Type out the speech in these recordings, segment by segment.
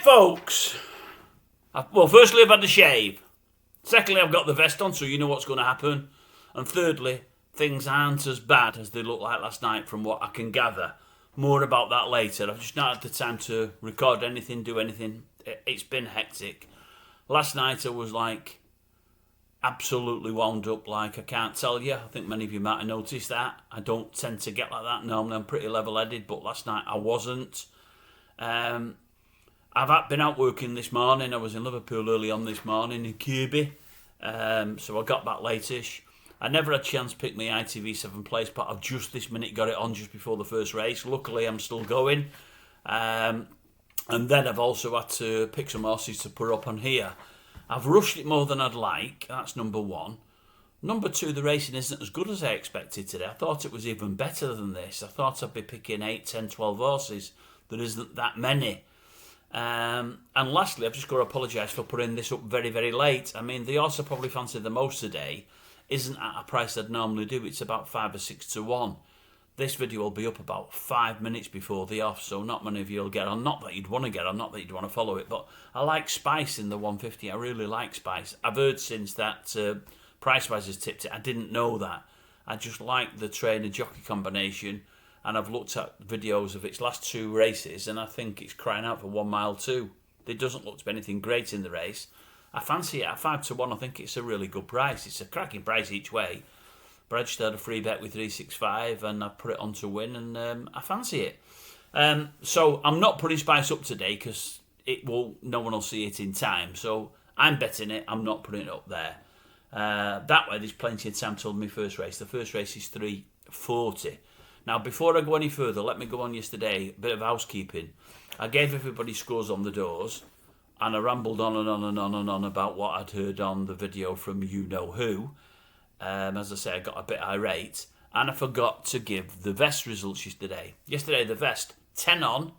folks. Well, firstly, I've had a shave. Secondly, I've got the vest on, so you know what's going to happen. And thirdly, things aren't as bad as they looked like last night from what I can gather. More about that later. I've just not had the time to record anything, do anything. It's been hectic. Last night I was like absolutely wound up, like I can't tell you. I think many of you might have noticed that. I don't tend to get like that normally. I'm pretty level-headed, but last night I wasn't. I've been out working this morning. I was in Liverpool early on this morning in Kirby, so I got back late-ish. I never had a chance to pick my ITV7 place, but I've just this minute got it on just before the first race. Luckily, I'm still going. And then I've also had to pick some horses to put up on here. I've rushed it more than I'd like. That's number one. Number two, the racing isn't as good as I expected today. I thought it was even better than this. I thought I'd be picking 8, 10, 12 horses. There isn't that many. And lastly, I've just got to apologise for putting this up very, very late. I mean, the horse I probably fancied the most today isn't at a price I'd normally do. It's about 5 or 6 to 1. This video will be up about 5 minutes before the off, so not many of you will get on. Not that you'd want to get on, not that you'd want to follow it, but I like Spice in the 150. I really like Spice. I've heard since that Price-Wise has tipped it. I didn't know that. I just like the trainer-jockey combination, and I've looked at videos of its last 2 races, and I think it's crying out for 1 mile too. There doesn't look to be anything great in the race. I fancy it at 5 to 1. I think it's a really good price. It's a cracking price each way. But I just had a free bet with 365 and I put it on to win, and I fancy it. So I'm not putting Spice up today because no one will see it in time. So I'm betting it. I'm not putting it up there. That way there's plenty of time till my first race. The first race is 3:40. Now before I go any further, let me go on yesterday. A bit of housekeeping. I gave everybody scores on the doors. And I rambled on and on and on and on about what I'd heard on the video from you-know-who. As I say, I got a bit irate. And I forgot to give the vest results yesterday. Yesterday, the vest, 10 on,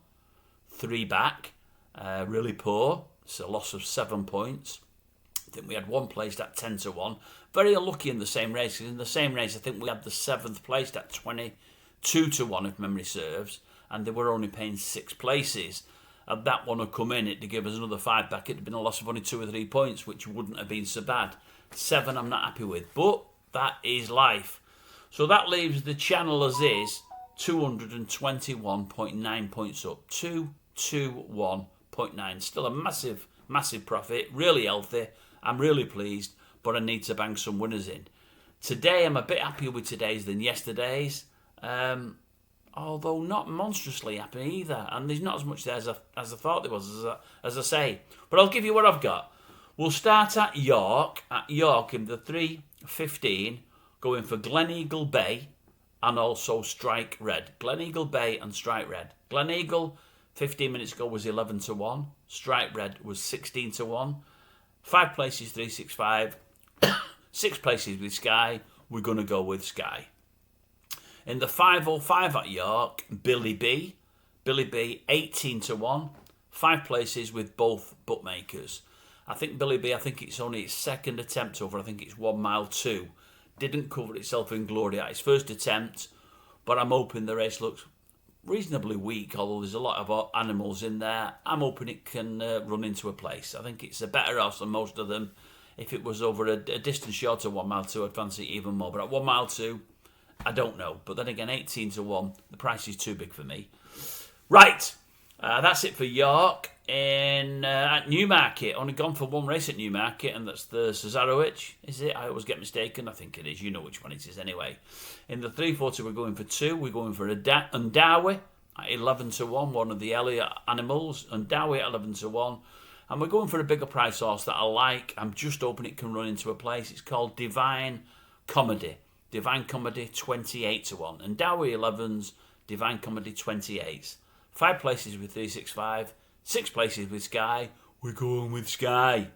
3 back. Really poor. It's a loss of 7 points. I think we had one placed at 10 to 1. Very unlucky in the same race. In the same race, I think we had the 7th placed at 22 to 1, if memory serves. And they were only paying 6 places. Had that one had come in, it'd give us another 5 back. It'd have been a loss of only 2 or 3 points, which wouldn't have been so bad. 7 I'm not happy with, but that is life. So that leaves the channel as is, 221.9 points up. 221.9. Still a massive, massive profit. Really healthy. I'm really pleased, but I need to bang some winners in. Today, I'm a bit happier with today's than yesterday's. Although not monstrously happy either. And there's not as much there as I thought there was, as I say. But I'll give you what I've got. We'll start at York. At York in the 3:15, going for Gleneagle Bay and also Strike Red. Gleneagle Bay and Strike Red. Gleneagle, 15 minutes ago, was 11 to 1. Strike Red was 16 to 1. 5 places, 365. 6 places with Sky. We're going to go with Sky. In the 5:05 at York, Billy B. Billy B, 18 to 1. 5 places with both bookmakers. I think Billy B, it's only its second attempt over. I think it's 1 mile 2. Didn't cover itself in glory at its first attempt, but I'm hoping the race looks reasonably weak, although there's a lot of animals in there. I'm hoping it can run into a place. I think it's a better horse than most of them. If it was over a distance short of 1 mile 2, I'd fancy it even more. But at 1 mile 2, I don't know. But then again, 18 to 1, the price is too big for me. Right, that's it for York. At Newmarket, only gone for 1 race at Newmarket, and that's the Cesarewitch, is it? I always get mistaken. I think it is. You know which one it is anyway. In the 3:40, we're going for 2. We're going for Undawi at 11 to 1, one of the Elliott animals. Undawi at 11 to 1. And we're going for a bigger price horse that I like. I'm just hoping it can run into a place. It's called Divine Comedy. Divine Comedy, 28 to 1. And Dowie 11s, Divine Comedy 28s. 5 places with 365, 6 places with Sky. We're going with Sky.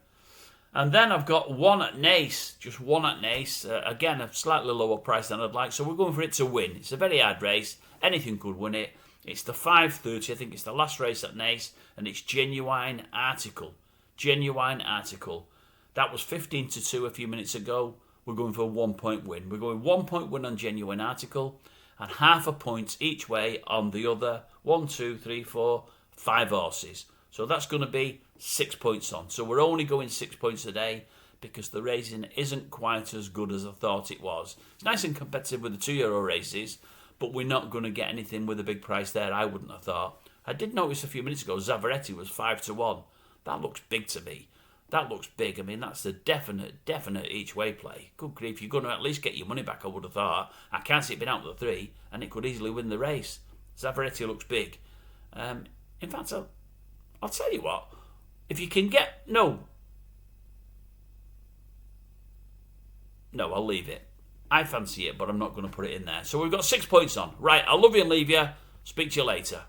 And then I've got 1 at Naas, just 1 at Naas. Again, a slightly lower price than I'd like, so we're going for it to win. It's a very hard race. Anything could win it. It's the 5:30, I think it's the last race at Naas, and it's Genuine Article. Genuine Article. That was 15 to 2 a few minutes ago. We're going for a 1 point win. We're going 1 point win on Genuine Article and half a point each way on the other 1, 2, 3, 4, 5 horses. So that's going to be 6 points on. So we're only going 6 points a day because the racing isn't quite as good as I thought it was. It's nice and competitive with the €2 races, but we're not going to get anything with a big price there, I wouldn't have thought. I did notice a few minutes ago, Zavaretti was 5-1. That looks big to me. That looks big. I mean, that's a definite each way play. Good grief, you're going to at least get your money back, I would have thought. I can't see it being out of the 3, and it could easily win the race. Zavaretti looks big. In fact, I'll tell you what. If you can get... No, I'll leave it. I fancy it, but I'm not going to put it in there. So we've got 6 points on. Right, I'll love you and leave you. Speak to you later.